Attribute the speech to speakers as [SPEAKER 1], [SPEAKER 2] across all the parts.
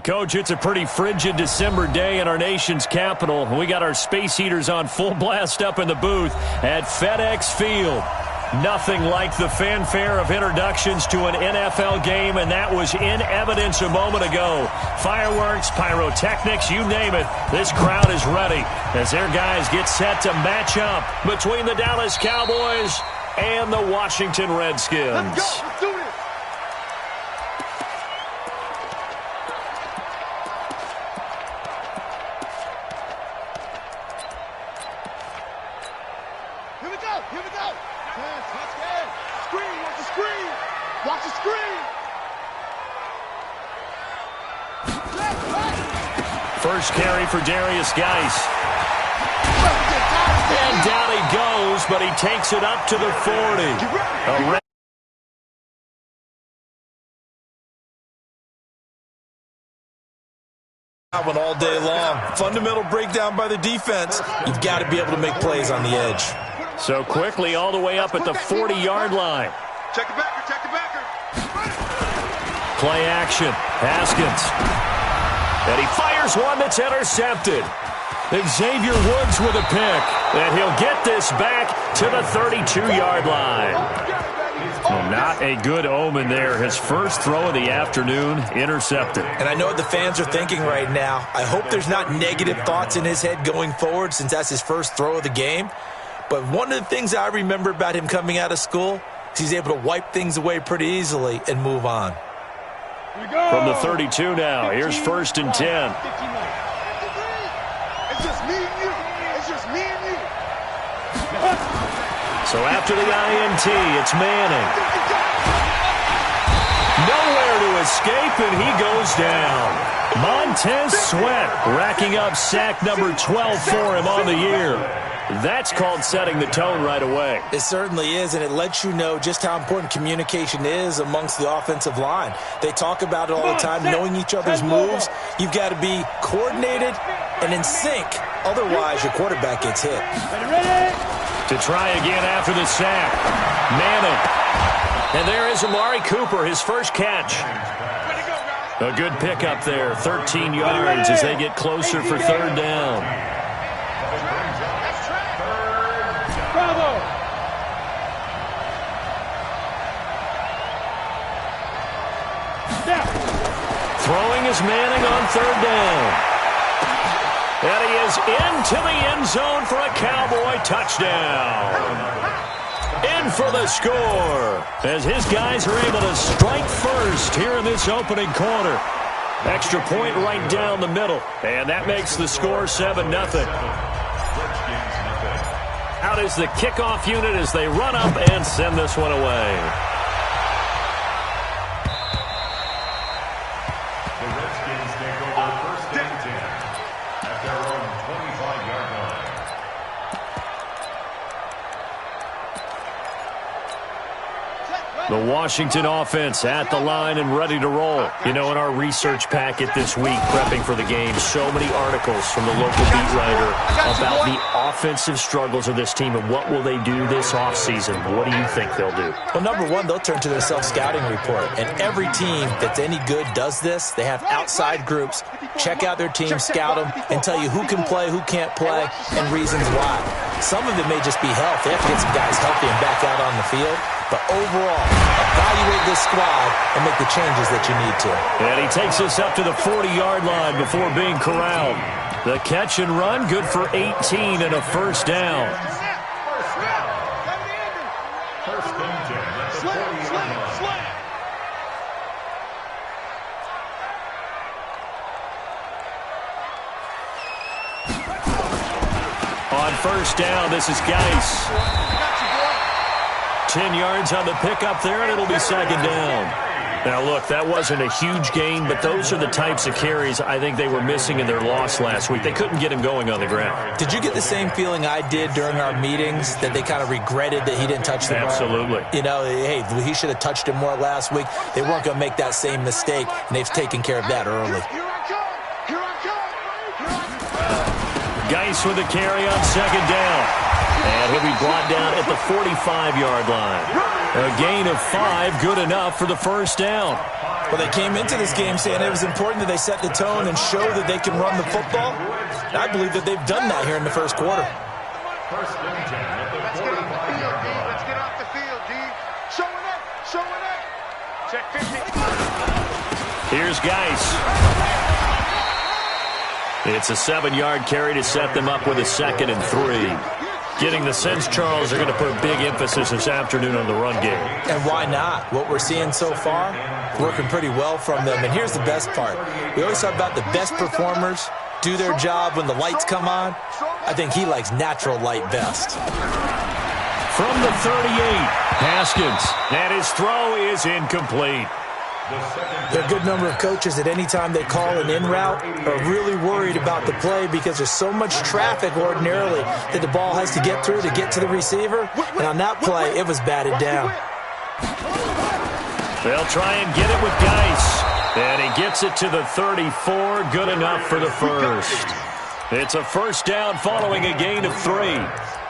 [SPEAKER 1] Coach, it's a pretty frigid December day in our nation's capital. We got our space heaters on full blast up in the booth at FedEx Field. Nothing like the fanfare of introductions to an NFL game, and that was in evidence a moment ago. Fireworks, pyrotechnics, you name it. This crowd is ready as their guys get set to match up between the Dallas Cowboys and the Washington Redskins.
[SPEAKER 2] Let's go. Let's do this. Here we go. Here we go. Touchdown. Screen. Watch the screen. Watch the screen.
[SPEAKER 1] First carry for Darius Geis. And down he goes, but he takes it up to the 40.
[SPEAKER 3] All day long. Fundamental breakdown by the defense. You've got to be able to make plays on the edge.
[SPEAKER 1] So quickly all the way up at the 40-yard line.
[SPEAKER 2] Check the backer. Check the backer.
[SPEAKER 1] Play action. Haskins. And he fires one that's intercepted. Xavier Woods with a pick. And he'll get this back to the 32-yard line. Well, not a good omen there. His first throw of the afternoon intercepted.
[SPEAKER 3] And I know what the fans are thinking right now. I hope there's not negative thoughts in his head going forward since that's his first throw of the game. But one of the things I remember about him coming out of school is he's able to wipe things away pretty easily and move on.
[SPEAKER 1] From the 32 now, here's 1st and 10.
[SPEAKER 2] It's just me and you. It's just me and you.
[SPEAKER 1] So after the INT, it's Manning. Nowhere to escape, and he goes down. Montez Sweat racking up sack number 12 for him on the year. That's called setting the tone right away.
[SPEAKER 3] It certainly is, and it lets you know just how important communication is amongst the offensive line. They talk about it all the time, knowing each other's moves. You've got to be coordinated and in sync. Otherwise, your quarterback gets hit.
[SPEAKER 1] To try again after the sack. Manning. And there is Amari Cooper, his first catch. A good pickup there, 13 yards as they get closer for 3rd down. Throwing is Manning on 3rd down. And he is into the end zone for a Cowboy touchdown. In for the score as his guys are able to strike first here in this opening quarter. Extra point right down the middle, and that makes the score 7-0. Out is the kickoff unit as they run up and send this one away. The Washington offense at the line and ready to roll. You know, in our research packet this week, prepping for the game, so many articles from the local beat writer about the offensive struggles of this team and what will they do this offseason. What do you think they'll do?
[SPEAKER 3] Well, number one, they'll turn to their self-scouting report. And every team that's any good does this. They have outside groups. Check out their team, scout them, and tell you who can play, who can't play, and reasons why. Some of it may just be health. They have to get some guys healthy and back out on the field. But overall, evaluate this squad and make the changes that you need to.
[SPEAKER 1] And he takes us up to the 40-yard line before being corralled. The catch and run, good for 18 and a first down. On first down, this is Geis. 10 yards on the pickup there, and it'll be 2nd down. Now, look, that wasn't a huge gain, but those are the types of carries I think they were missing in their loss last week. They couldn't get him going on the ground.
[SPEAKER 3] Did you get the same feeling I did during our meetings, that they kind of regretted that he didn't touch the ball?
[SPEAKER 1] Absolutely.
[SPEAKER 3] You know, hey, he should have touched him more last week. They weren't going to make that same mistake, and they've taken care of that early.
[SPEAKER 1] Geis with a carry on 2nd down. And he'll be brought down at the 45-yard line. A gain of 5, good enough for the first down.
[SPEAKER 3] Well, they came into this game saying it was important that they set the tone and show that they can run the football. And I believe that they've done that here in the first quarter.
[SPEAKER 2] Let's get off the field, D. Let's get off the field, D. Showing up, showing up. Check 50.
[SPEAKER 1] Here's Geis. It's a 7-yard carry to set them up with a 2nd and 3. Getting the sense, Charles, they're going to put a big emphasis this afternoon on the run game.
[SPEAKER 3] And why not? What we're seeing so far, working pretty well from them. And here's the best part. We always talk about the best performers do their job when the lights come on. I think he likes natural light best.
[SPEAKER 1] From the 38, Haskins. And his throw is incomplete.
[SPEAKER 3] There are a good number of coaches at any time they call an in route are really worried about the play because there's so much traffic ordinarily that the ball has to get through to get to the receiver. And on that play, it was batted down.
[SPEAKER 1] They'll try and get it with Geis. And he gets it to the 34. Good enough for the first. It's a first down following a gain of 3.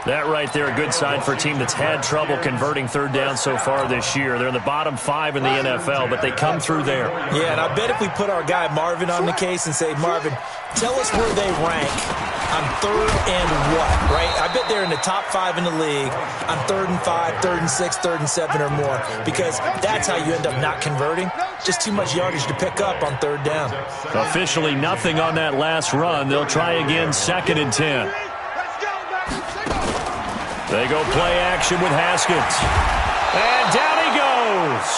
[SPEAKER 1] That right there, a good sign for a team that's had trouble converting third down so far this year. They're in the bottom 5 in the NFL, but they come through there.
[SPEAKER 3] Yeah, and I bet if we put our guy Marvin on the case and say, Marvin, tell us where they rank on 3rd and what, right? I bet they're in the top 5 in the league on 3rd and 5, 3rd and 6, 3rd and 7 or more, because that's how you end up not converting. Just too much yardage to pick up on 3rd down.
[SPEAKER 1] Officially nothing on that last run. They'll try again, 2nd and 10. They go play action with Haskins. And down he goes.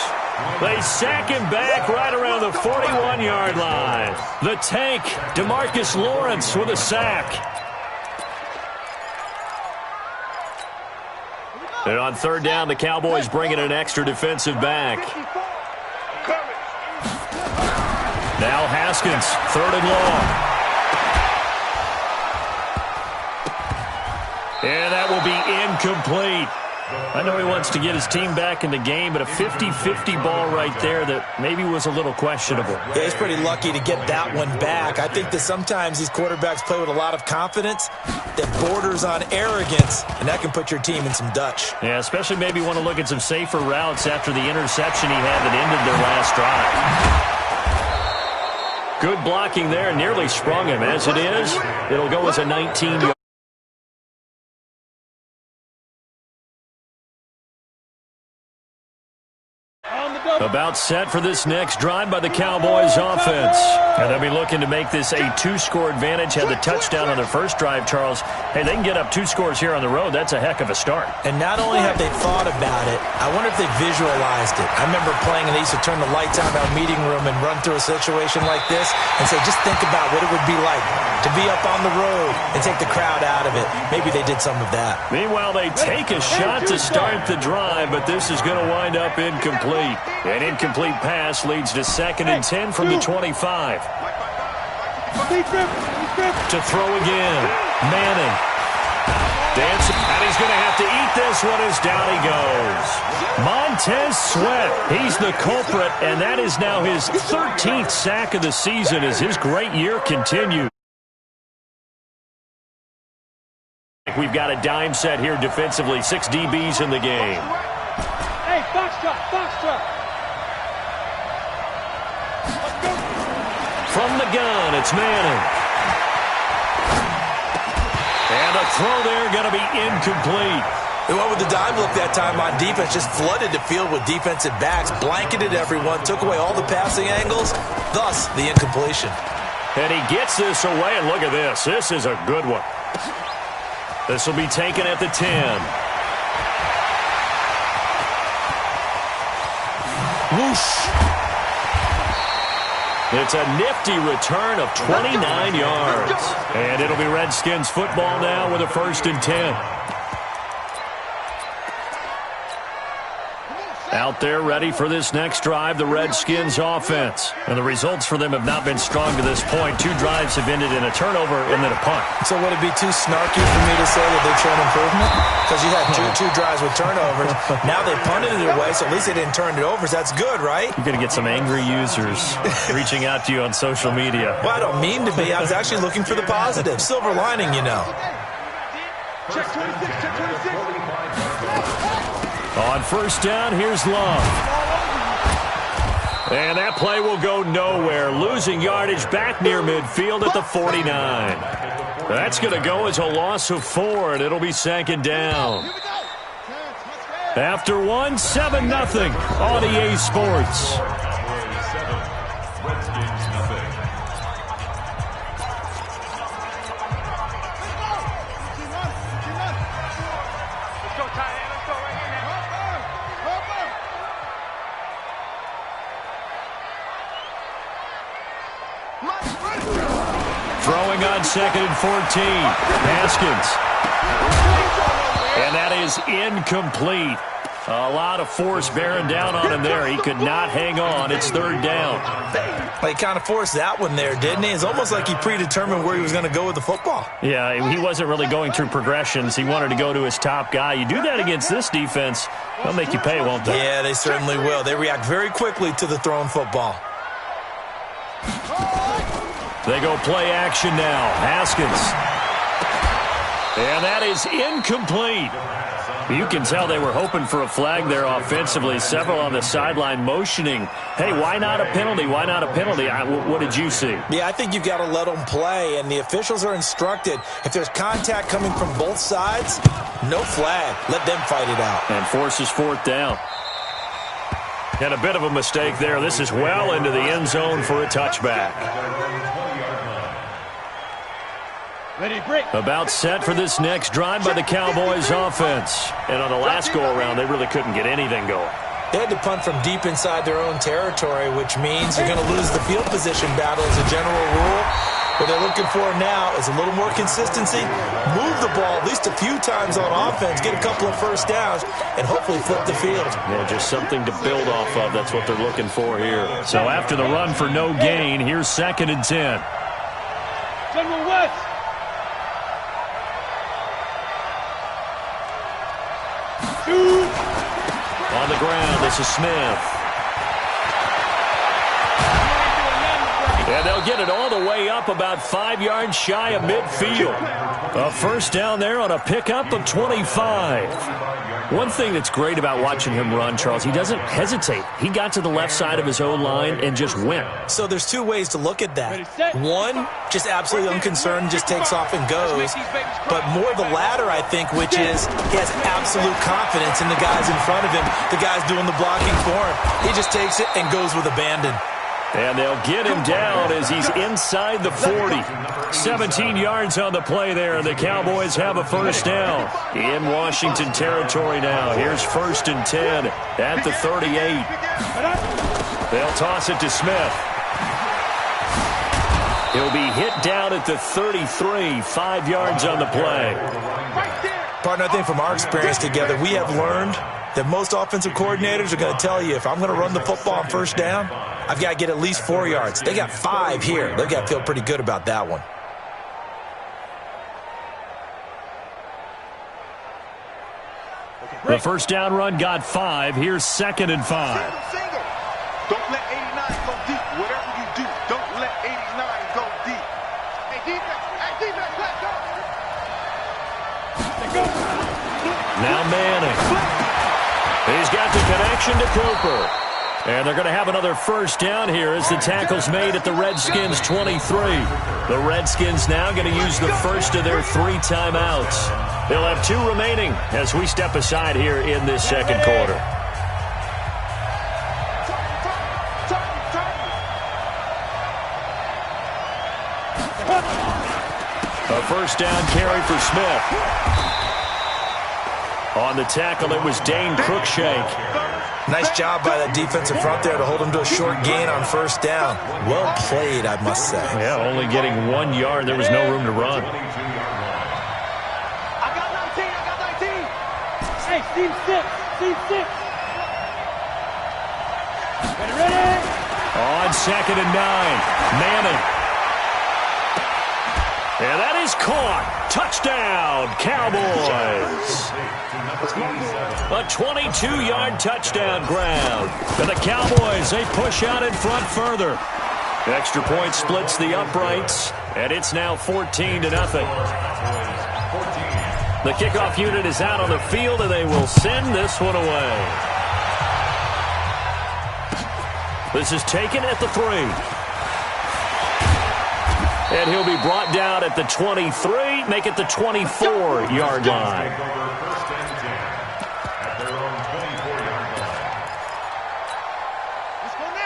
[SPEAKER 1] They sack him back right around the 41-yard line. The tank, DeMarcus Lawrence with a sack. And on 3rd down, the Cowboys bring in an extra defensive back. Now Haskins, 3rd and long. And that will be incomplete. I know he wants to get his team back in the game, but a 50-50 ball right there that maybe was a little questionable.
[SPEAKER 3] Yeah, he's pretty lucky to get that one back. I think that sometimes these quarterbacks play with a lot of confidence that borders on arrogance, and that can put your team in some Dutch.
[SPEAKER 1] Yeah, especially maybe want to look at some safer routes after the interception he had that ended their last drive. Good blocking there, nearly sprung him. As it is, it'll go as a 19-yard. About set for this next drive by the Cowboys offense. And they'll be looking to make this a 2-score advantage. Had the touchdown on their first drive, Charles. Hey, they can get up 2 scores here on the road. That's a heck of a start.
[SPEAKER 3] And not only have they thought about it, I wonder if they visualized it. I remember playing and they used to turn the lights out in our meeting room and run through a situation like this and say, just think about what it would be like to be up on the road and take the crowd out of it. Maybe they did some of that.
[SPEAKER 1] Meanwhile, they take a shot to start the drive, but this is going to wind up incomplete. An incomplete pass leads to 2nd and 10 from the 25. To throw again. Manning. Dancing. And he's going to have to eat this one as down he goes. Montez Sweat. He's the culprit, and that is now his 13th sack of the season as his great year continues. We've got a dime set here defensively. 6 DBs in the game.
[SPEAKER 2] Hey, box drop.
[SPEAKER 1] From the gun, it's Manning. And a throw there going to be incomplete.
[SPEAKER 3] They went with the dime look that time on defense, just flooded the field with defensive backs, blanketed everyone, took away all the passing angles, thus the incompletion.
[SPEAKER 1] And he gets this away, and look at this. This is a good one. This will be taken at the 10. Whoosh. It's a nifty return of 29 yards. And it'll be Redskins football now with a 1st and 10. Out there ready for this next drive, the Redskins offense. And the results for them have not been strong to this point. 2 drives have ended in a turnover and then a punt.
[SPEAKER 3] So would it be too snarky for me to say that they've shown improvement? Because you had two drives with turnovers. Now they punted it away, so at least they didn't turn it over. So that's good, right?
[SPEAKER 1] You're going to get some angry users reaching out to you on social media.
[SPEAKER 3] Well, I don't mean to be. I was actually looking for the positive. Silver lining, you know.
[SPEAKER 2] Check 26, check 26.
[SPEAKER 1] On 1st down, here's Love. And that play will go nowhere, losing yardage back near midfield at the 49. That's going to go as a loss of 4, and it'll be second down. After one, 7-0 on EA Sports. Throwing on 2nd and 14. Haskins. And that is incomplete. A lot of force bearing down on him there. He could not hang on. It's 3rd down.
[SPEAKER 3] Well, he kind of forced that one there, didn't he? It's almost like he predetermined where he was going to go with the football.
[SPEAKER 1] Yeah, he wasn't really going through progressions. He wanted to go to his top guy. You do that against this defense, they'll make you pay, won't they?
[SPEAKER 3] Yeah, they certainly will. They react very quickly to the thrown football.
[SPEAKER 1] They go play action now. Haskins. And that is incomplete. You can tell they were hoping for a flag there offensively. Several on the sideline motioning, hey, why not a penalty? Why not a penalty? What did you see?
[SPEAKER 3] Yeah, I think you got to let them play, and the officials are instructed. If there's contact coming from both sides, no flag. Let them fight it out.
[SPEAKER 1] And forces 4th down. And a bit of a mistake there. This is well into the end zone for a touchback. About set for this next drive by the Cowboys offense. And on the last go-around, they really couldn't get anything going.
[SPEAKER 3] They had to punt from deep inside their own territory, which means you're going to lose the field position battle as a general rule. What they're looking for now is a little more consistency, move the ball at least a few times on offense, get a couple of first downs, and hopefully flip the field.
[SPEAKER 1] Yeah, just something to build off of. That's what they're looking for here. So after the run for no gain, here's 2nd and 10.
[SPEAKER 2] General West.
[SPEAKER 1] On the ground, this is Smith. And they'll get it all the way up about 5 yards shy of midfield. A first down there on a pickup of 25. One thing that's great about watching him run, Charles, he doesn't hesitate. He got to the left side of his own line and just went.
[SPEAKER 3] So there's 2 ways to look at that. One, just absolutely unconcerned, just takes off and goes. But more the latter, I think, which is he has absolute confidence in the guys in front of him, the guys doing the blocking for him. He just takes it and goes with abandon.
[SPEAKER 1] And they'll get him down as he's inside the 40. 17 yards on the play there. The Cowboys have a first down in Washington territory now. Here's 1st and 10 at the 38. They'll toss it to Smith. He'll be hit down at the 33, 5 yards on the play.
[SPEAKER 3] Partner, I think from our experience together, we have learned that most offensive coordinators are going to tell you, if I'm going to run the football on first down, I've got to get at least 4 yards. They got 5 here. They've got to feel pretty good about that one.
[SPEAKER 1] The first down run got 5. Here's 2nd and 5.
[SPEAKER 2] Single. Don't let 89 go deep. Whatever you do, don't let 89 go deep. Hey, defense, let's go.
[SPEAKER 1] Now Manning. He's got the connection to Cooper. And they're going to have another first down here as the tackle's made at the Redskins' 23. The Redskins now going to use the first of their 3 timeouts. They'll have 2 remaining as we step aside here in this second quarter. A first down carry for Smith. On the tackle, it was Dane Cruikshank.
[SPEAKER 3] Nice job by that defensive front there to hold him to a short gain on first down. Well played, I must say.
[SPEAKER 1] Yeah, only getting 1 yard. There was no room to run.
[SPEAKER 2] I got 19. Hey, Steve 6. Ready?
[SPEAKER 1] On 2nd and 9, Manning. And that is caught. Touchdown, Cowboys. A 22-yard touchdown grab. And the Cowboys, they push out in front further. Extra point splits the uprights, and it's now 14-0. The kickoff unit is out on the field, and they will send this one away. This is taken at the 3. And he'll be brought down at the 23, make it the 24-yard line.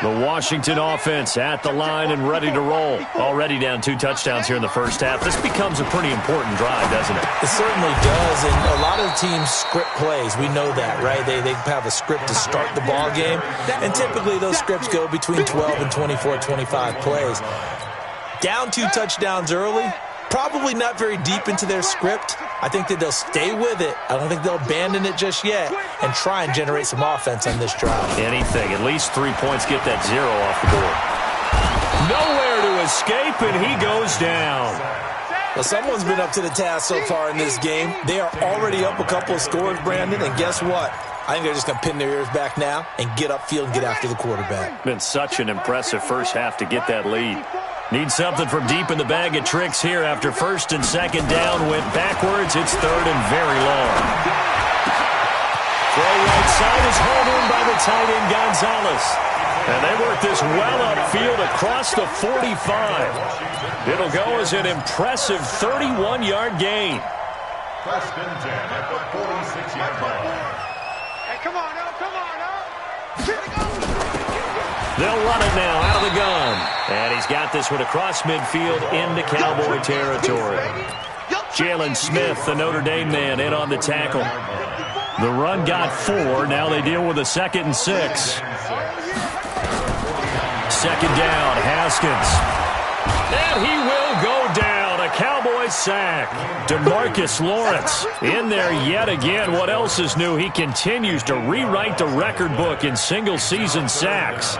[SPEAKER 1] The Washington offense at the line and ready to roll. Already down 2 touchdowns here in the first half. This becomes a pretty important drive, doesn't it?
[SPEAKER 3] It certainly does, and a lot of teams script plays. We know that, right? They have a script to start the ball game, and typically those scripts go between 12 and 24, 25 plays. Down 2 touchdowns early, probably not very deep into their script. I think that they'll stay with it. I don't think they'll abandon it just yet and try and generate some offense on this drive.
[SPEAKER 1] Anything. At least 3 points, get that 0 off the board. Nowhere to escape, and he goes down.
[SPEAKER 3] Well, someone's been up to the task so far in this game. They are already up a couple of scores, Brandon, and guess what? I think they're just going to pin their ears back now and get upfield and get after the quarterback.
[SPEAKER 1] Been such an impressive first half to get that lead. Need something from deep in the bag of tricks here after 1st and 2nd down. Went backwards. It's 3rd and very long. Throw right side is home in by the tight end, Gonzalez. And they work this well upfield across the 45. It'll go as an impressive 31-yard gain.
[SPEAKER 2] 1st and 10 at the 46-yard line. Hey, come on, now, come on, now. Here we go.
[SPEAKER 1] They'll run it now out of the gun. And he's got this one across midfield into Cowboy territory. Jalen Smith, the Notre Dame man, in on the tackle. The run got 4. Now they deal with a 2nd and 6. 2nd down, Haskins. And he will go down. A Cowboy sack. DeMarcus Lawrence in there yet again. What else is new? He continues to rewrite the record book in single-season sacks.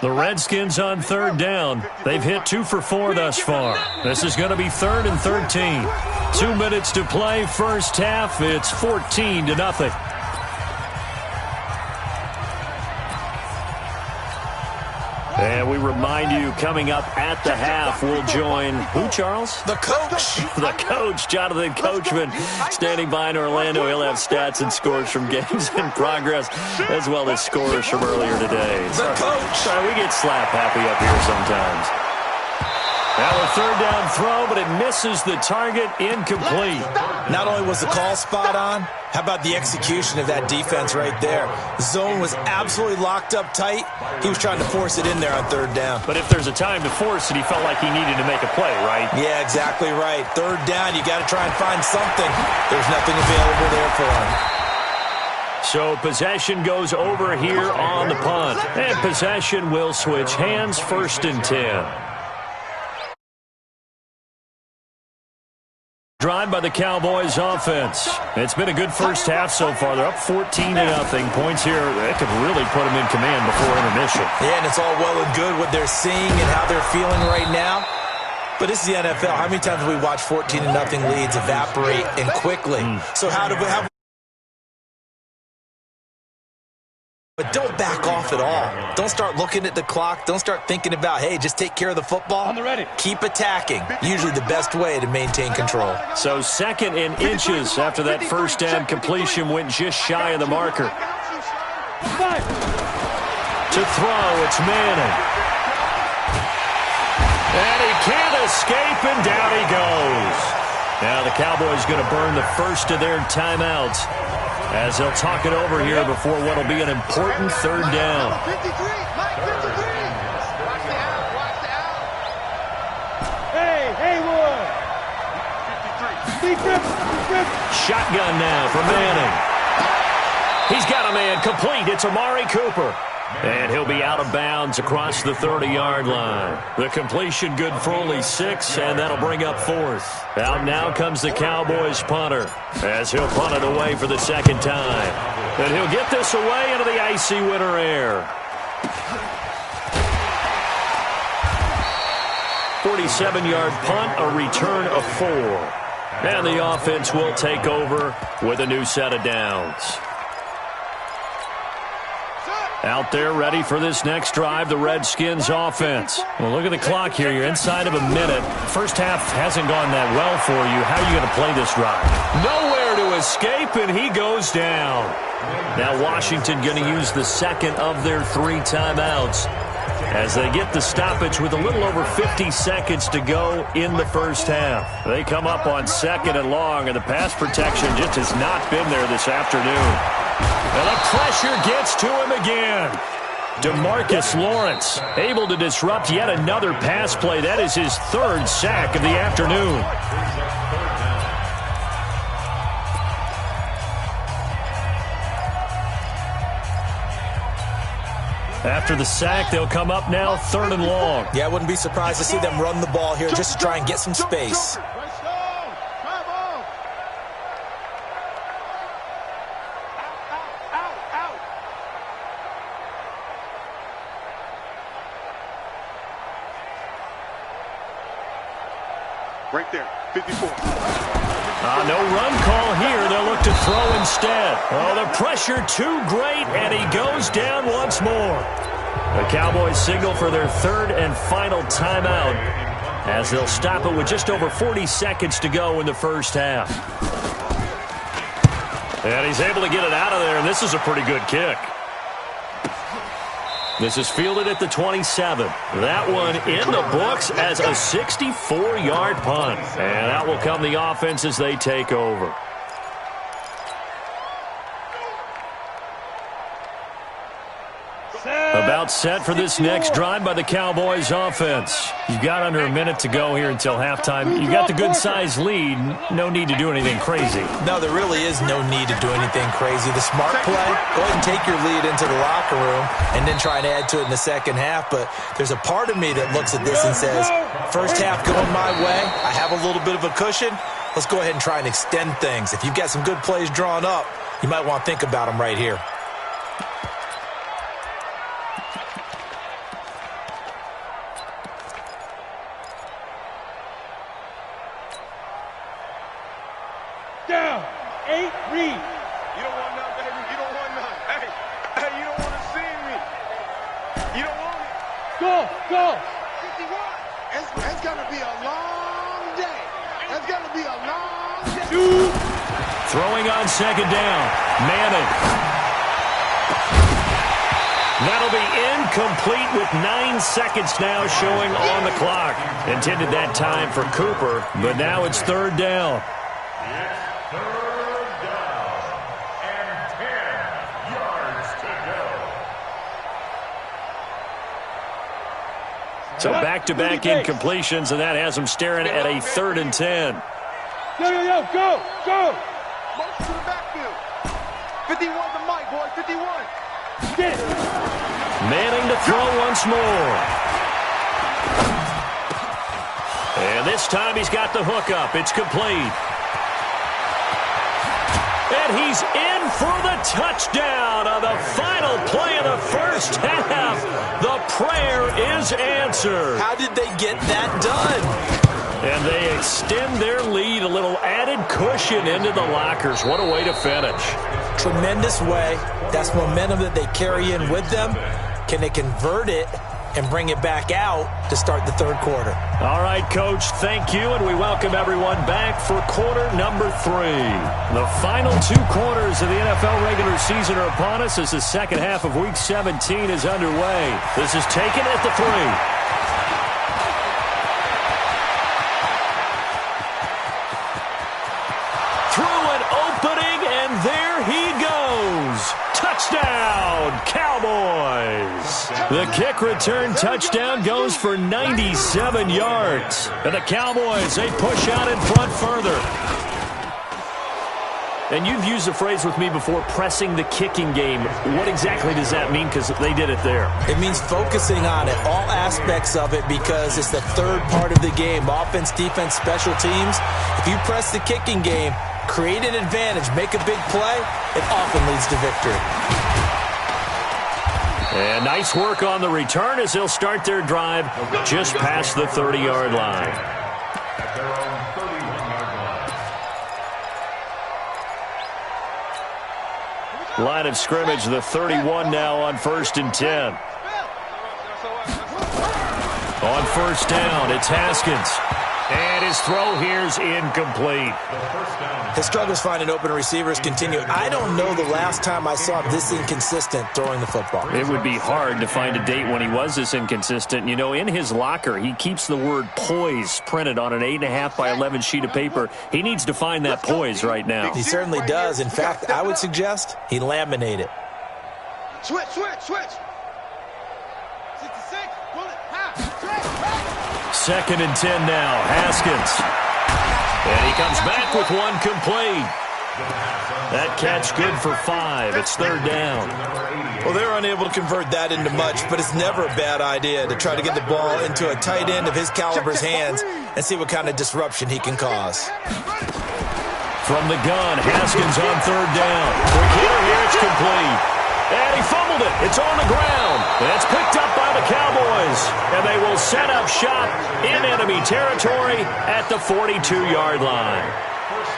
[SPEAKER 1] The Redskins on 3rd down. They've hit 2 for 4 thus far. This is going to be 3rd and 13. 2 minutes to play, first half. It's 14-0. And we remind you, coming up at the half, we'll join who, Charles?
[SPEAKER 3] The coach.
[SPEAKER 1] The coach, Jonathan Coachman, standing by in Orlando. He'll have stats and scores from games in progress, as well as scores from earlier today.
[SPEAKER 3] The coach.
[SPEAKER 1] Sorry, we get slap happy up here sometimes. Now a 3rd down throw, but it misses the target, incomplete.
[SPEAKER 3] Not only was the call spot on, how about the execution of that defense right there? The zone was absolutely locked up tight. He was trying to force it in there on 3rd down.
[SPEAKER 1] But if there's a time to force it, he felt like he needed to make a play, right?
[SPEAKER 3] Yeah, exactly right. 3rd down, you got to try and find something. There's nothing available there for him.
[SPEAKER 1] So possession goes over here on the punt. And possession will switch hands, 1st and 10. Drive by the Cowboys offense. It's been a good first half so far. They're up 14-0. Points here that could really put them in command before intermission.
[SPEAKER 3] Yeah, and it's all well and good what they're seeing and how they're feeling right now. But this is the NFL. How many times have we watched 14-0 leads evaporate and quickly? So how But don't back off at all. Don't start looking at the clock. Don't start thinking about, hey, just take care of the football. Keep attacking. Usually the best way to maintain control.
[SPEAKER 1] So 2nd and inches after that 1st down completion went just shy of the marker. To throw, it's Manning. And he can't escape, and down he goes. Now the Cowboys going to burn the first of their timeouts, as they'll talk it over here before what will be an important 3rd down. Shotgun now for Manning. He's got a man complete. It's Amari Cooper. And he'll be out of bounds across the 30-yard line. The completion good for only 6, and that'll bring up 4th. Out now comes the Cowboys punter, as he'll punt it away for the 2nd time. And he'll get this away into the icy winter air. 47-yard punt, a return of 4. And the offense will take over with a new set of downs. Out there ready for this next drive, the Redskins offense. Well, look at the clock here. You're inside of a minute. First half hasn't gone that well for you. How are you going to play this drive? Nowhere there to escape, and he goes down. Now Washington going to use the second of their 3 timeouts as they get the stoppage with a little over 50 seconds to go in the first half. They come up on 2nd and long, and the pass protection just has not been there this afternoon. And the pressure gets to him again. DeMarcus Lawrence able to disrupt yet another pass play. That is his 3rd sack of the afternoon. After the sack, they'll come up now 3rd and long.
[SPEAKER 3] Yeah, I wouldn't be surprised to see them run the ball here just to try and get some space.
[SPEAKER 2] Right there, 54.
[SPEAKER 1] No run call here. They'll look to throw instead. Oh, the pressure too great, and he goes down once more. The Cowboys signal for their 3rd and final timeout as they'll stop it with just over 40 seconds to go in the first half. And he's able to get it out of there, and this is a pretty good kick. This is fielded at the 27. That one in the books as a 64-yard punt. And that will come the offense as they take over. About set for this next drive by the Cowboys offense. You've got under a minute to go here until halftime. You got the good-sized lead. No need to do anything crazy.
[SPEAKER 3] No, there really is no need to do anything crazy. The smart play, go ahead and take your lead into the locker room and then try and add to it in the second half. But there's a part of me that looks at this and says, first half going my way. I have a little bit of a cushion. Let's go ahead and try and extend things. If you've got some good plays drawn up, you might want to think about them right here.
[SPEAKER 2] Down. 8, read. You don't want none, baby. You don't want none. Hey, you don't want to see me. You don't want it. Go. 51. It's going to be a long day. It's going to be a long day.
[SPEAKER 1] Throwing on 2nd down. Madden. That'll be incomplete with 9 seconds now showing on the clock. Intended that time for Cooper, but now it's 3rd down. So back-to-back incompletions, and that has them staring at a 3rd and 10.
[SPEAKER 2] Go. March to the backfield. 51 to Mike, boy. 51. Get it.
[SPEAKER 1] Manning to throw once more. And this time he's got the hook up. It's complete. And he's in for the touchdown on the final play of the first half. The prayer is answered.
[SPEAKER 3] How did they get that done?
[SPEAKER 1] And they extend their lead, a little added cushion into the lockers. What a way to finish.
[SPEAKER 3] Tremendous way. That's momentum that they carry in with them. Can they convert it and bring it back out to start the 3rd quarter?
[SPEAKER 1] All right, Coach, thank you, and we welcome everyone back for quarter number 3. The final 2 quarters of the NFL regular season are upon us as the second half of Week 17 is underway. This is taken at the 3. Touchdown, Cowboys! The kick return touchdown goes for 97 yards. And the Cowboys, they push out in front further. And you've used the phrase with me before, pressing the kicking game. What exactly does that mean? Because they did it there.
[SPEAKER 3] It means focusing on it, all aspects of it, because it's the 3rd part of the game. Offense, defense, special teams. If you press the kicking game, create an advantage, make a big play, it often leads to victory.
[SPEAKER 1] And nice work on the return as they'll start their drive just past the 30-yard line. Line of scrimmage, the 31 now on 1st and 10. On 1st down, it's Haskins. And his throw here's incomplete.
[SPEAKER 3] His struggles finding open receivers continue. I don't know the last time I saw him this inconsistent throwing the football.
[SPEAKER 1] It would be hard to find a date when he was this inconsistent. You know, in his locker, he keeps the word poise printed on an 8.5 by 11 sheet of paper. He needs to find that poise right now.
[SPEAKER 3] He certainly does. In fact, I would suggest he laminate it.
[SPEAKER 2] Switch. 66. Pull it.
[SPEAKER 1] Second and 10 now. Haskins. And he comes back with one complete. That catch good for 5. It's third down.
[SPEAKER 3] Well, they're unable to convert that into much, but it's never a bad idea to try to get the ball into a tight end of his caliber's hands and see what kind of disruption he can cause.
[SPEAKER 1] From the gun, Haskins on third down. Quick hitter here, it's complete. And he fumbled it. It's on the ground. It's picked up by the Cowboys. And they will set up shop in enemy territory at the 42-yard line.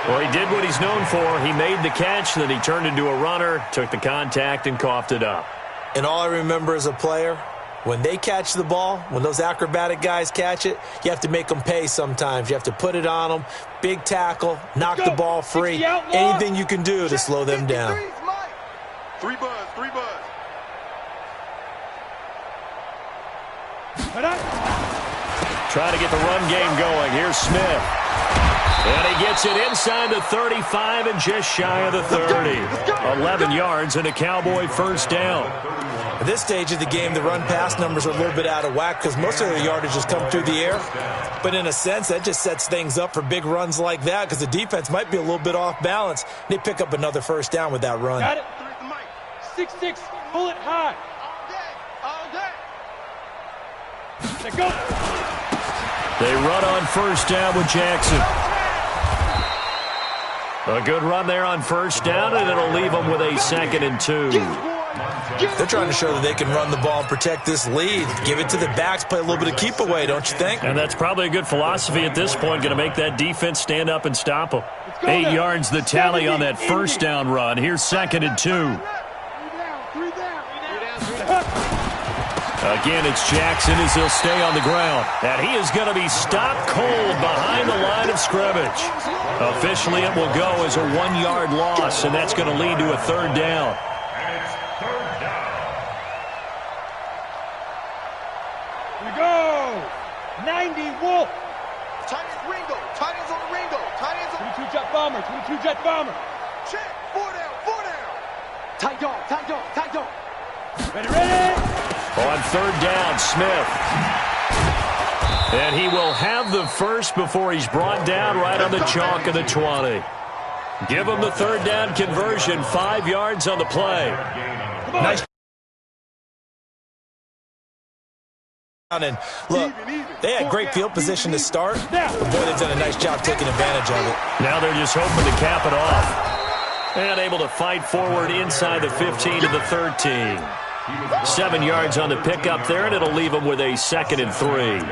[SPEAKER 1] Well, he did what he's known for. He made the catch, then he turned into a runner, took the contact, and coughed it up.
[SPEAKER 3] And all I remember as a player, when they catch the ball, when those acrobatic guys catch it, you have to make them pay sometimes. You have to put it on them, big tackle, knock the ball free, anything you can do to slow them down.
[SPEAKER 2] Three buzz.
[SPEAKER 1] Trying to get the run game going. Here's Smith. And he gets it inside the 35 and just shy of the 30. 11 yards and a Cowboy first down.
[SPEAKER 3] At this stage of the game, the run-pass numbers are a little bit out of whack because most of their yardage has come through the air. But in a sense, that just sets things up for big runs like that because the defense might be a little bit off balance. They pick up another first down with that run.
[SPEAKER 2] Got it. 6-6. Pull it high. All day. Let go.
[SPEAKER 1] They run on first down with Jackson. A good run there on first down, and it'll leave them with a 2nd and 2.
[SPEAKER 3] They're trying to show that they can run the ball and protect this lead. Give it to the backs, play a little bit of keep away, don't you think?
[SPEAKER 1] And that's probably a good philosophy at this point, going to make that defense stand up and stop them. 8 yards the tally on that first down run. Here's 2nd and 2. Again, it's Jackson as he'll stay on the ground. And he is going to be stopped cold behind the line of scrimmage. Officially, it will go as a 1-yard loss, and that's going to lead to a third down.
[SPEAKER 2] Here we go. 90 Wolf.
[SPEAKER 4] Tight ends Ringo. Tight ends on Ringo. Tight ends on
[SPEAKER 2] 22 jet bomber. 22 jet bomber.
[SPEAKER 4] check. 4 down. Tight dog.
[SPEAKER 2] Ready.
[SPEAKER 1] On third down, Smith. And he will have the first before he's brought down right on the chalk of the 20. Give him the third down conversion, 5 yards on the play.
[SPEAKER 3] Nice. And look, they had great field position to start, but boy, they've done a nice job taking advantage of it.
[SPEAKER 1] Now they're just hoping to cap it off. And able to fight forward inside the 15 to the 13. 7 yards on the pickup there, and it'll leave them with a 2nd and 3.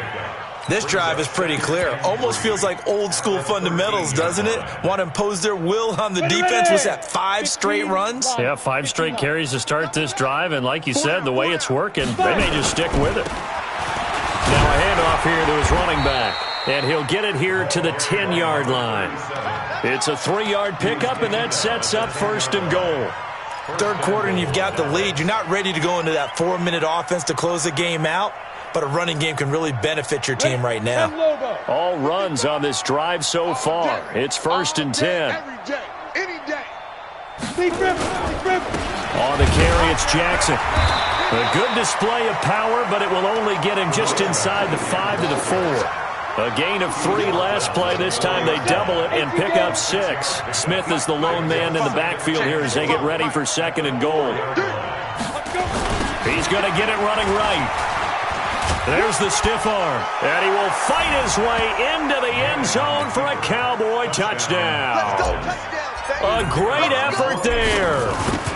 [SPEAKER 3] This drive is pretty clear. Almost feels like old school fundamentals, doesn't it? Want to impose their will on the defense. Was that 5 straight runs?
[SPEAKER 1] Yeah, 5 straight carries to start this drive, and like you said, the way it's working, they may just stick with it. Now a handoff here to his running back, and he'll get it here to the 10-yard line. It's a 3-yard pickup, and that sets up 1st and goal.
[SPEAKER 3] Third quarter, and you've got the lead. You're not ready to go into that 4-minute offense to close the game out, but a running game can really benefit your team right now.
[SPEAKER 1] All runs on this drive so far. It's 1st and 10.
[SPEAKER 2] Every day. Any day.
[SPEAKER 1] On the carry, it's Jackson. A good display of power, but it will only get him just inside the 5 to the 4. A gain of 3 last play. This time they double it and pick up 6. Smith is the lone man in the backfield here as they get ready for 2nd and goal. He's going to get it running right. There's the stiff arm. And he will fight his way into the end zone for a Cowboy touchdown. A great effort there.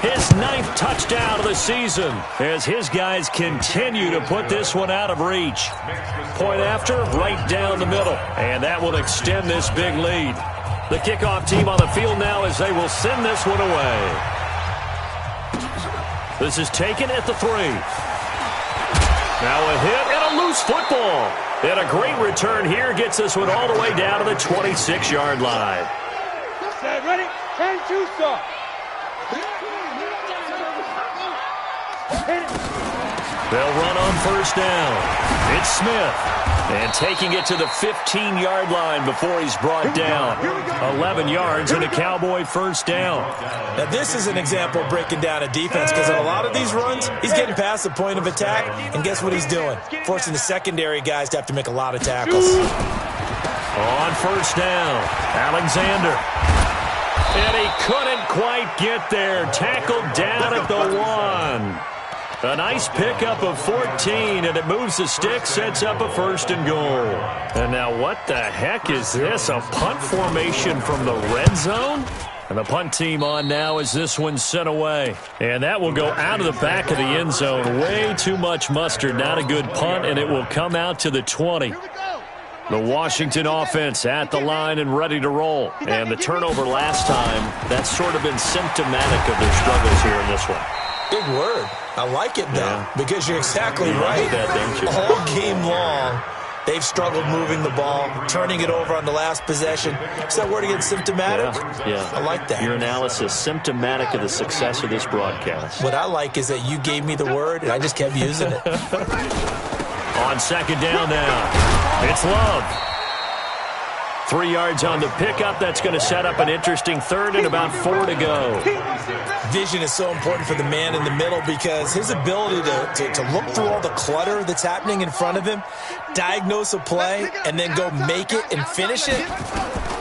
[SPEAKER 1] His 9th touchdown of the season as his guys continue to put this one out of reach. Point after, right down the middle. And that will extend this big lead. The kickoff team on the field now as they will send this one away. This is taken at the 3. Now a hit and a loose football. And a great return here gets us one all the way down to the 26-yard line.
[SPEAKER 2] Set, ready? 10-2 start.
[SPEAKER 1] They'll run on first down. It's Smith. And taking it to the 15-yard line before he's brought down. 11 yards and a Cowboy first down.
[SPEAKER 3] Now, this is an example of breaking down a defense because in a lot of these runs, he's getting past the point of attack, and guess what he's doing? Forcing the secondary guys to have to make a lot of tackles.
[SPEAKER 1] On first down, Alexander. And he couldn't quite get there. Tackled down at the 1. A nice pickup of 14, and it moves the stick, sets up a first and goal. And now what the heck is this? A punt formation from the red zone? And the punt team on now as this one's sent away. And that will go out of the back of the end zone. Way too much mustard. Not a good punt, and it will come out to the 20. The Washington offense at the line and ready to roll. And the turnover last time, that's sort of been symptomatic of their struggles here in this one.
[SPEAKER 3] Big word. I like it, though, because you're exactly right.
[SPEAKER 1] That, don't you?
[SPEAKER 3] All game long, they've struggled moving the ball, turning it over on the last possession. Is that word again, symptomatic?
[SPEAKER 1] Yeah.
[SPEAKER 3] I like that.
[SPEAKER 1] Your analysis, symptomatic of the success of this broadcast.
[SPEAKER 3] What I like is that you gave me the word, and I just kept using it.
[SPEAKER 1] On second down now, it's Love. 3 yards on the pickup. That's going to set up an interesting third and about 4 to go.
[SPEAKER 3] Vision is so important for the man in the middle because his ability to look through all the clutter that's happening in front of him, diagnose a play, and then go make it and finish it,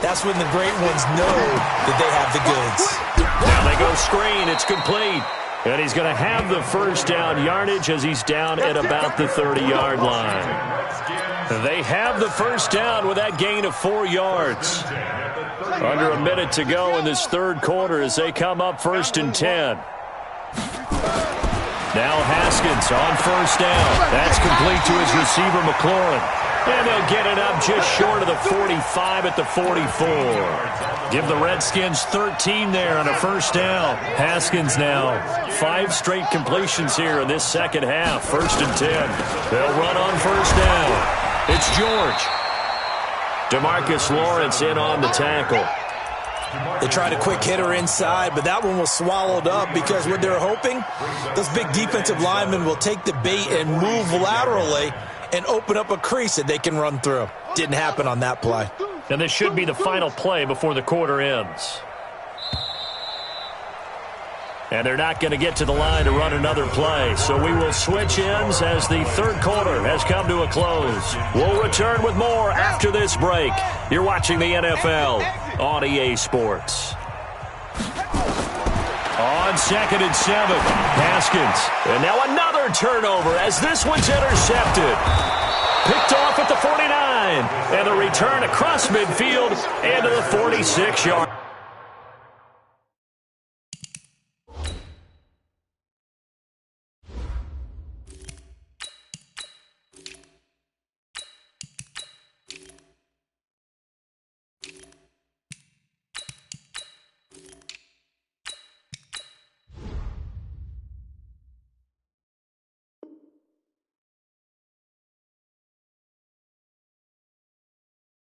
[SPEAKER 3] that's when the great ones know that they have the goods.
[SPEAKER 1] Now they go screen. It's complete. And he's going to have the first down yardage as he's down at about the 30-yard line. They have the first down with that gain of 4 yards. Under a minute to go in this third quarter as they come up first and 10. Now Haskins on first down. That's complete to his receiver, McLaurin. And they'll get it up just short of the 45 at the 44. Give the Redskins 13 there on a first down. Haskins now 5 straight completions here in this second half. First and 10. They'll run on first down. It's George. DeMarcus Lawrence in on the tackle.
[SPEAKER 3] They tried a quick hitter inside, but that one was swallowed up because what they're hoping, those big defensive linemen will take the bait and move laterally and open up a crease that they can run through. Didn't happen on that play.
[SPEAKER 1] And this should be the final play before the quarter ends. And they're not going to get to the line to run another play. So we will switch ends as the third quarter has come to a close. We'll return with more after this break. You're watching the NFL on EA Sports. On second and 7, Haskins. And now another turnover as this one's intercepted. Picked off at the 49. And the return across midfield into the 46-yard.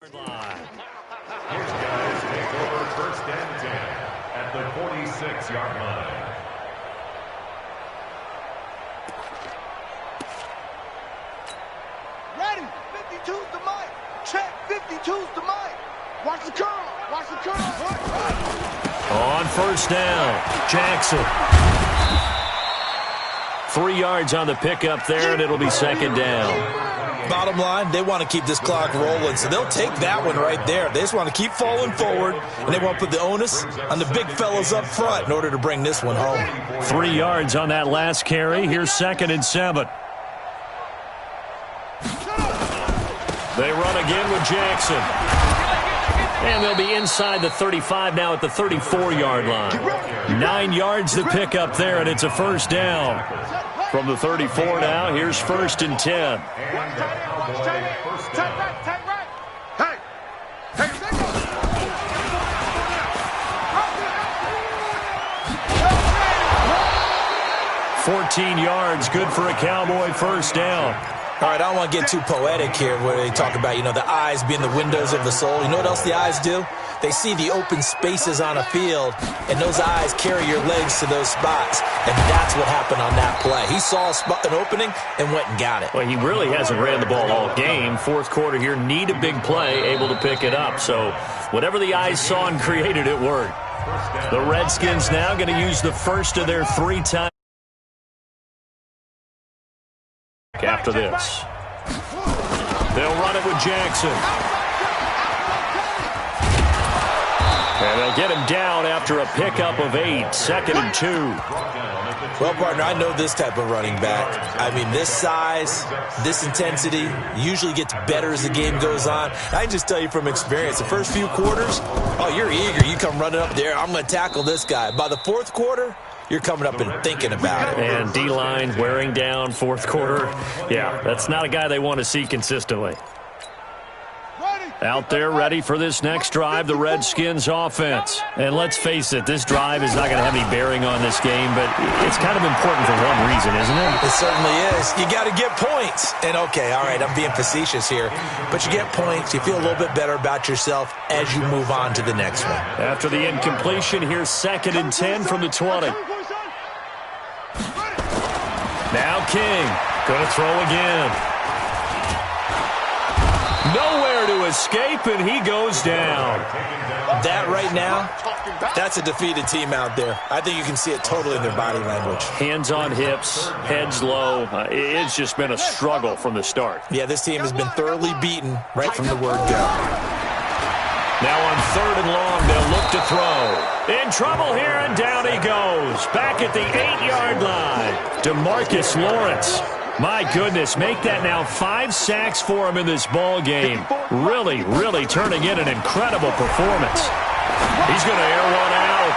[SPEAKER 5] Here's guys take over first and 10 at the 46-yard line.
[SPEAKER 4] Ready. 52's the mic. Check. 52's the mic. Watch the curl. Watch the curl.
[SPEAKER 1] On first down, Jackson. 3 yards on the pickup there, and it'll be second down.
[SPEAKER 3] Bottom line, they want to keep this clock rolling, so they'll take that one right there. They just want to keep falling forward, and they want to put the onus on the big fellas up front in order to bring this one home.
[SPEAKER 1] 3 yards on that last carry. Here's second and 7. They run again with Jackson. And they'll be inside the 35 now at the 34-yard line. 9 yards to pick up there, and it's a first down. From the 34 now, here's first and 10.
[SPEAKER 2] Hey! Hey!
[SPEAKER 1] 14 yards, good for a Cowboy first down.
[SPEAKER 3] All right, I don't want to get too poetic here where they talk about, the eyes being the windows of the soul. You know what else the eyes do? They see the open spaces on a field, and those eyes carry your legs to those spots. And that's what happened on that play. He saw an opening and went and got it.
[SPEAKER 1] Well, he really hasn't ran the ball all game. Fourth quarter here, need a big play, able to pick it up. So whatever the eyes saw and created, it worked. The Redskins now going to use the first of their 3 times. After this, they'll run it with Jackson. And they'll get him down after a pickup of 8, 2nd and 2.
[SPEAKER 3] Well, partner, I know this type of running back. I mean, this size, this intensity usually gets better as the game goes on. I can just tell you from experience, the first few quarters, you're eager. You come running up there, I'm going to tackle this guy. By the fourth quarter, you're coming up and thinking about it.
[SPEAKER 1] And D-line wearing down fourth quarter. Yeah, that's not a guy they want to see consistently. Out there ready for this next drive, the Redskins offense. And let's face it, this drive is not going to have any bearing on this game, but it's kind of important for one reason, isn't it?
[SPEAKER 3] It certainly is. You got to get points. And okay, all right, I'm being facetious here, but you get points, you feel a little bit better about yourself as you move on to the next one.
[SPEAKER 1] After the incompletion, here's 2nd and 10 from the 20. Now King, going to throw again. Nowhere to escape, and he goes down.
[SPEAKER 3] That right now, that's a defeated team out there. I think you can see it totally in their body language.
[SPEAKER 1] Hands on hips, heads low. It's just been a struggle from the start.
[SPEAKER 3] Yeah, this team has been thoroughly beaten right from the word go.
[SPEAKER 1] Now on 3rd and long, they'll look to throw. In trouble here, and down he goes. Back at the 8-yard line. DeMarcus Lawrence. My goodness, make that now 5 sacks for him in this ball game. Really, really turning in an incredible performance. He's going to air one out.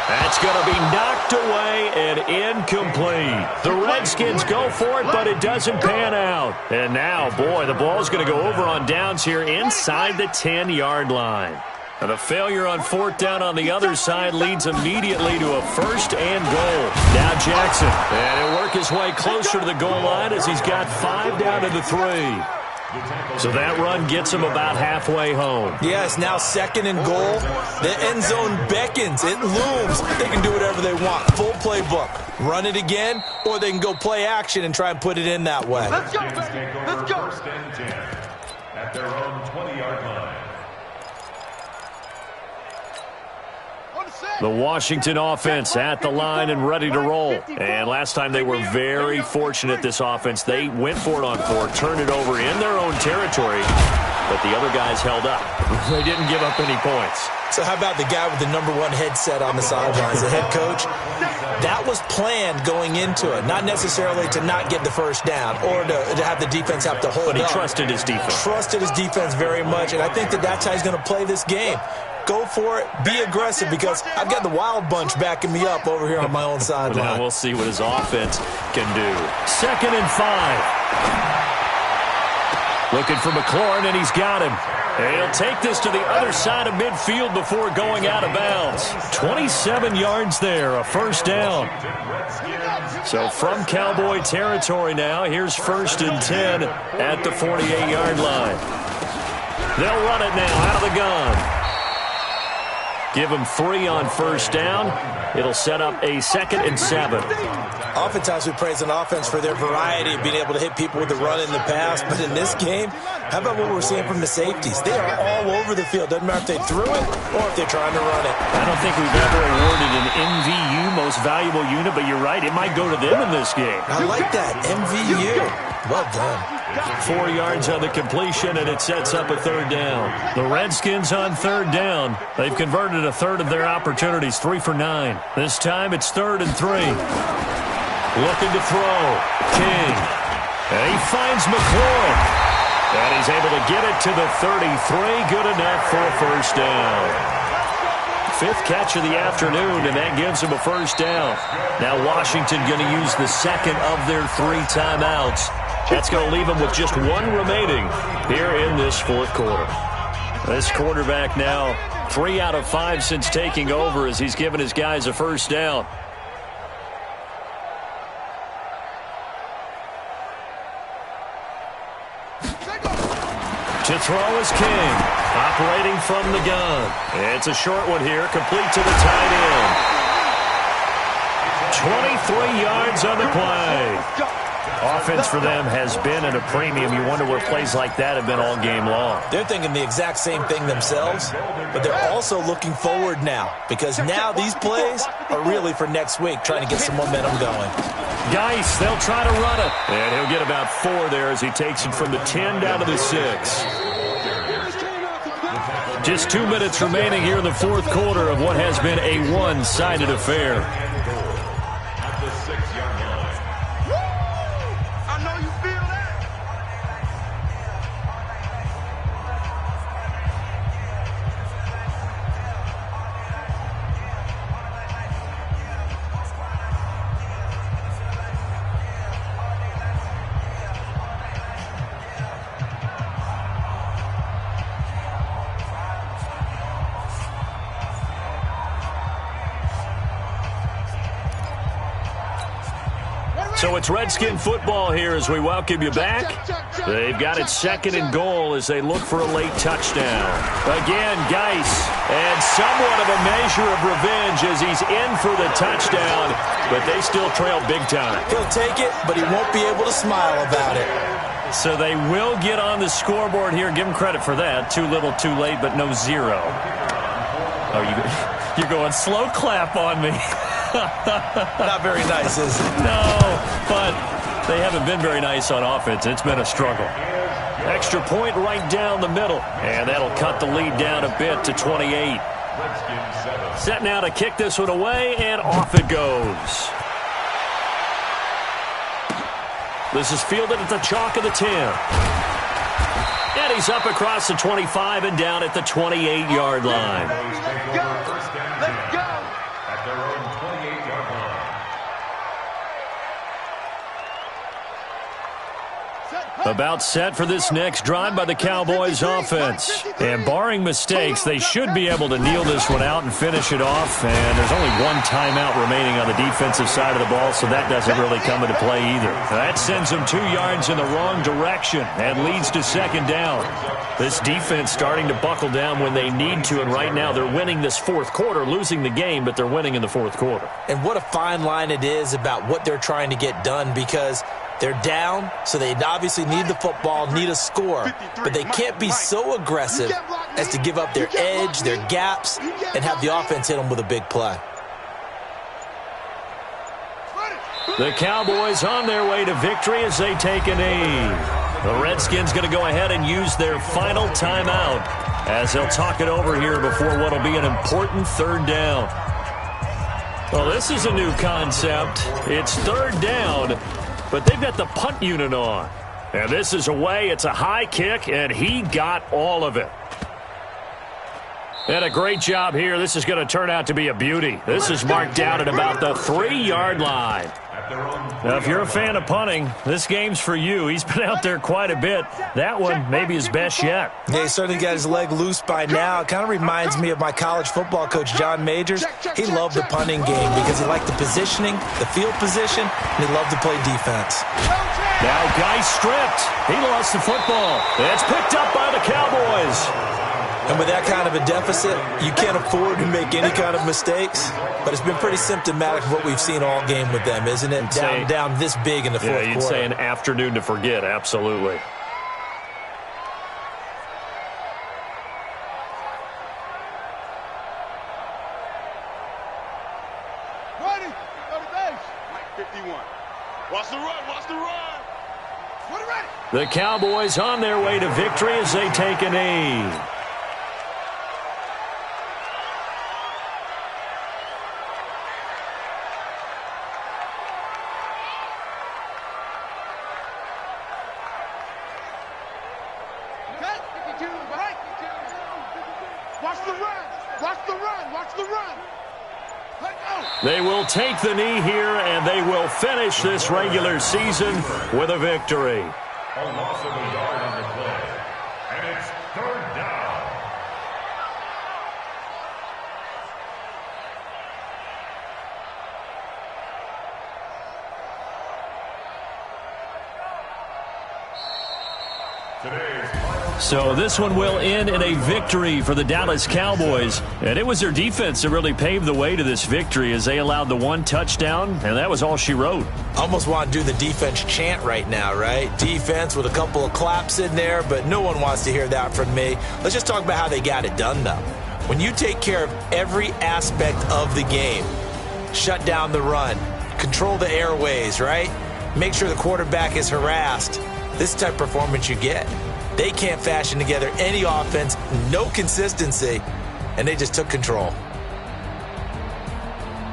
[SPEAKER 1] That's going to be knocked away and incomplete. The Redskins go for it, but it doesn't pan out. And now, boy, the ball's going to go over on downs here inside the 10-yard line. And the failure on 4th down on the other side leads immediately to a 1st and goal. Now Jackson. And he'll work his way closer to the goal line as he's got 5 down to the 3. So that run gets him about halfway home.
[SPEAKER 3] Yeah, it's now 2nd and goal. The end zone beckons. It looms. They can do whatever they want. Full playbook. Run it again, or they can go play action and try and put it in that way.
[SPEAKER 4] Let's go, baby. Let's go.
[SPEAKER 5] 1st and 10 at their own 20-yard line.
[SPEAKER 1] The Washington offense at the line and ready to roll. And last time they were very fortunate, this offense. They went for it on 4, turned it over in their own territory, but the other guys held up. They didn't give up any points.
[SPEAKER 3] So how about the guy with the #1 headset on the sidelines, the head coach? That was planned going into it, not necessarily to not get the 1st down or to have the defense have to hold up.
[SPEAKER 1] But he trusted his defense.
[SPEAKER 3] Trusted his defense very much, and I think that's how he's going to play this game. Go for it. Be aggressive, because I've got the Wild Bunch backing me up over here on my own sideline.
[SPEAKER 1] Now we'll see what his offense can do. 2nd and 5. Looking for McLaurin, and he's got him. And he'll take this to the other side of midfield before going out of bounds. 27 yards there, a 1st down. So from Cowboy territory now, here's 1st and 10 at the 48-yard line. They'll run it now out of the gun. Give him 3 on 1st down. It'll set up a 2nd and 7.
[SPEAKER 3] Oftentimes we praise an offense for their variety of being able to hit people with the run in the pass. But in this game, how about what we're seeing from the safeties? They are all over the field. Doesn't matter if they threw it or if they're trying to run it.
[SPEAKER 1] I don't think we've ever awarded an MVU, most valuable unit, but you're right. It might go to them in this game.
[SPEAKER 3] I like that. MVU. Well done.
[SPEAKER 1] 4 yards on the completion, and it sets up a 3rd down. The Redskins on 3rd down. They've converted a 1/3 of their opportunities, 3 for 9. This time it's 3rd and 3. Looking to throw. King. And he finds McLaurin. And he's able to get it to the 33. Good enough for a 1st down. 5th catch of the afternoon, and that gives him a 1st down. Now Washington going to use the 2nd of their 3 timeouts. That's going to leave them with just 1 remaining here in this 4th quarter. This quarterback now 3 out of 5 since taking over as he's given his guys a 1st down. To throw is King. Operating from the gun. It's a short one here, complete to the tight end. 23 yards on the play. Offense for them has been at a premium. You wonder where plays like that have been all game long.
[SPEAKER 3] They're thinking the exact same thing themselves, but they're also looking forward now because now these plays are really for next week, trying to get some momentum going.
[SPEAKER 1] Geis, they'll try to run it. And he'll get about 4 there as he takes it from the 10 down to the 6. Just 2 minutes remaining here in the fourth quarter of what has been a one-sided affair. So it's Redskin football here as we welcome you back. They've got it second and goal as they look for a late touchdown. Again, Geis, and somewhat of a measure of revenge as he's in for the touchdown, but they still trail big time.
[SPEAKER 3] He'll take it, but he won't be able to smile about it.
[SPEAKER 1] So they will get on the scoreboard here. Give him credit for that. Too little, too late, but no 0. Oh, you're going slow clap on me.
[SPEAKER 3] Not very nice, is it?
[SPEAKER 1] No, but they haven't been very nice on offense. It's been a struggle. Extra point right down the middle, and that'll cut the lead down a bit to 28. Set now to kick this one away, and off it goes. This is fielded at the chalk of the 10. And he's up across the 25 and down at the 28-yard line.
[SPEAKER 4] Let's go.
[SPEAKER 5] At their own 28-yard line.
[SPEAKER 1] About set for this next drive by the Cowboys offense. And barring mistakes, they should be able to kneel this one out and finish it off. And there's only one timeout remaining on the defensive side of the ball, so that doesn't really come into play either. That sends them 2 yards in the wrong direction and leads to second down. This defense starting to buckle down when they need to, and right now they're winning this fourth quarter, losing the game, but they're winning in the fourth quarter.
[SPEAKER 3] And what a fine line it is about what they're trying to get done, because they're down, so they obviously need the football, need a score, but they can't be so aggressive as to give up their edge, their gaps, and have the offense hit them with a big play.
[SPEAKER 1] The Cowboys on their way to victory as they take a knee. The Redskins going to go ahead and use their final timeout as they'll talk it over here before what will be an important third down. Well, this is a new concept. It's third down, but they've got the punt unit on. And this is away. It's a high kick, and he got all of it. And a great job here. This is going to turn out to be a beauty. This is marked out at about the 3-yard line. Now, if you're a fan of punting, this game's for you. He's been out there quite a bit. That one may be his best yet.
[SPEAKER 3] Yeah, he certainly got his leg loose by now. It kind of reminds me of my college football coach, John Majors. He loved the punting game because he liked the positioning, the field position, and he loved to play defense.
[SPEAKER 1] Now, Geis stripped. He lost the football. It's picked up by the Cowboys.
[SPEAKER 3] And with that kind of a deficit, you can't afford to make any kind of mistakes. But it's been pretty symptomatic of what we've seen all game with them, isn't it? Down this big in the fourth quarter.
[SPEAKER 1] Yeah, you'd say an afternoon to forget, absolutely.
[SPEAKER 4] Ready? Go to base. Mike 51. Watch the run. Watch the run. Put it ready.
[SPEAKER 1] The Cowboys on their way to victory as they take a knee. They will take the knee here, and they will finish this regular season with a victory.
[SPEAKER 5] A loss of a yard on the play. And it's third down.
[SPEAKER 1] So this one will end in a victory for the Dallas Cowboys. And it was their defense that really paved the way to this victory as they allowed the one touchdown, and that was all she wrote.
[SPEAKER 3] Almost want to do the defense chant right now, right? Defense with a couple of claps in there, but no one wants to hear that from me. Let's just talk about how they got it done, though. When you take care of every aspect of the game, shut down the run, control the airways, right? Make sure the quarterback is harassed. This type of performance you get. They can't fashion together any offense, no consistency, and they just took control.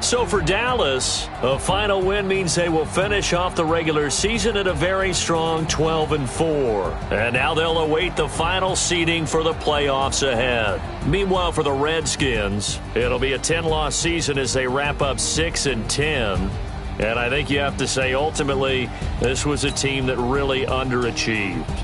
[SPEAKER 1] So for Dallas, a final win means they will finish off the regular season at a very strong 12-4. And now they'll await the final seeding for the playoffs ahead. Meanwhile, for the Redskins, it'll be a 10-loss season as they wrap up 6-10. And I think you have to say, ultimately, this was a team that really underachieved.